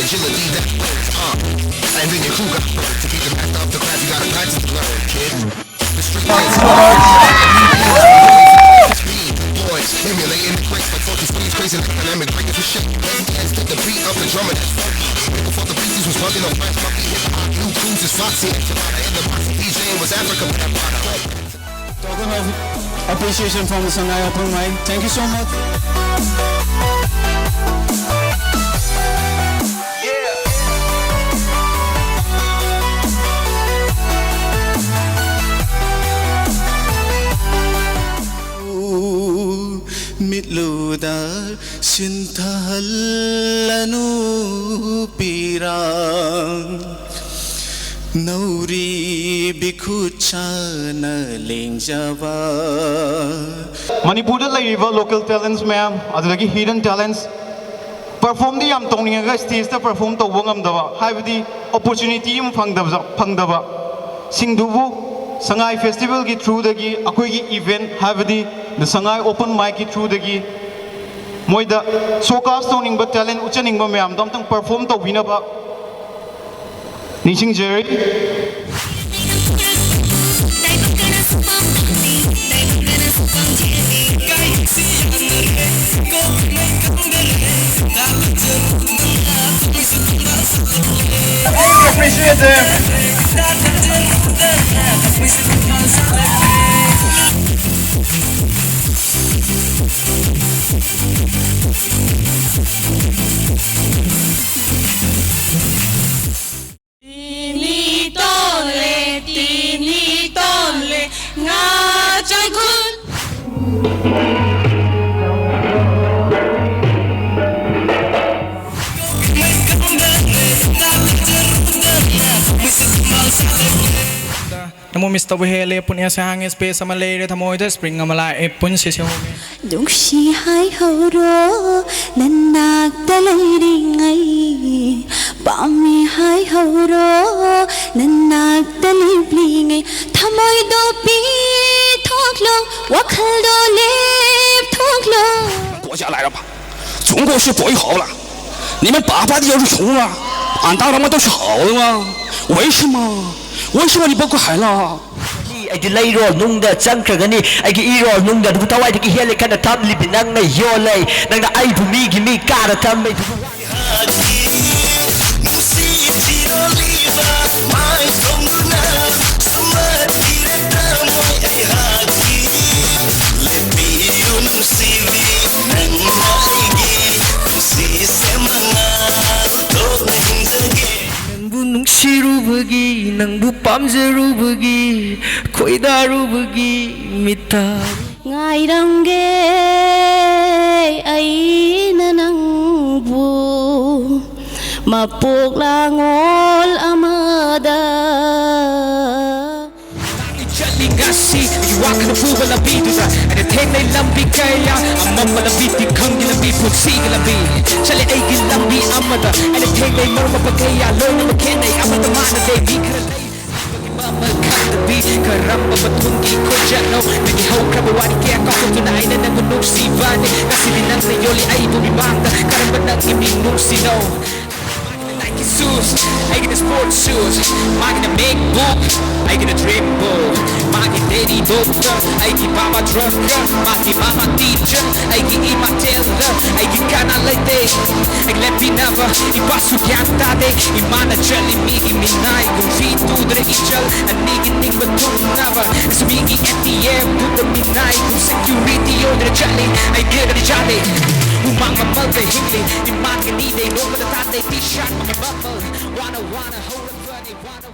agility that and then your crew got to keep the master of the craft. You gotta practice the learn, kid. The street is speed. Boys emulating the crates like fucking speeds, crazy like dynamic breaking for shit. Hands take the beat of the drummer that's funky. Before the beasties was bugging on fast funky hip hop. New crews is Foxy and the box DJing was Africa. Token of appreciation from the Shanghai Open Mic. Thank you so much. Mitluda sinthallanu pirang Nauri bikuchana lingjava Manipur laiva local talents ma'am adagi hidden talents perform the yam tongninga stage ta perform to wangam daba haibdi opportunity im phangdaba singdubu Shanghai Festival ki through dagi akoi gi event haibdi the Shanghai Open Mic ki through dagi moida showcase tongning talent uchaning ba ma'am damtang perform to winaba Nishing Jerry. Appreciate them. Namo Mr. Wihele pun ya sang space sama lere thamo ida spring amala e pun se se Dung shi hai ho ro nanak dalai ringai Bami hai ho ro nanak dalai blingai Thamoi do pi thok lo wakhal do lep thok lo 国家来了吧中国是最好了你们爸爸的要是穷了俺当然们都是好的吗为什么你不快乐 I delay roll nung da chang kragani I gi e roll nung da du tawai ki hele kana tam lipi nang na yolai nang da ai bu mi gi mi kara tam me du nung shirubagi nang bu pamjarubagi khoidarubagi mita Ngai rangge ai nanang bu Mapuk langol amada Chali ngasi iwak na puga la bitusa and the take nay lambi kaya amam la biti kangi la bi putsi la bi chali ay gi lambi amada and the take nay marma pagaya lo na makene amada mana de bi kralay mama kanda bi karamba batungi ko jano nagi ho kraba wani kaya ko tunay na nangunok si vani kasi dinang na yoli ay bumibanda karamba nang iminong sino I get the sports shoes, I get a make book, I get a dream book, I get daddy book, I get mama truck, I get mama teacher, I get my tailor, I get kana like day, I let me never, I pass you can't I mana jelly me, me night, go see to the ichal, and nigga but to never, it's me at the air, to the midnight, go security over the jelly, I get the jelly. Umanga multi himli, imanga ni they know what the thought they t-shirt, wanna hold up, wanna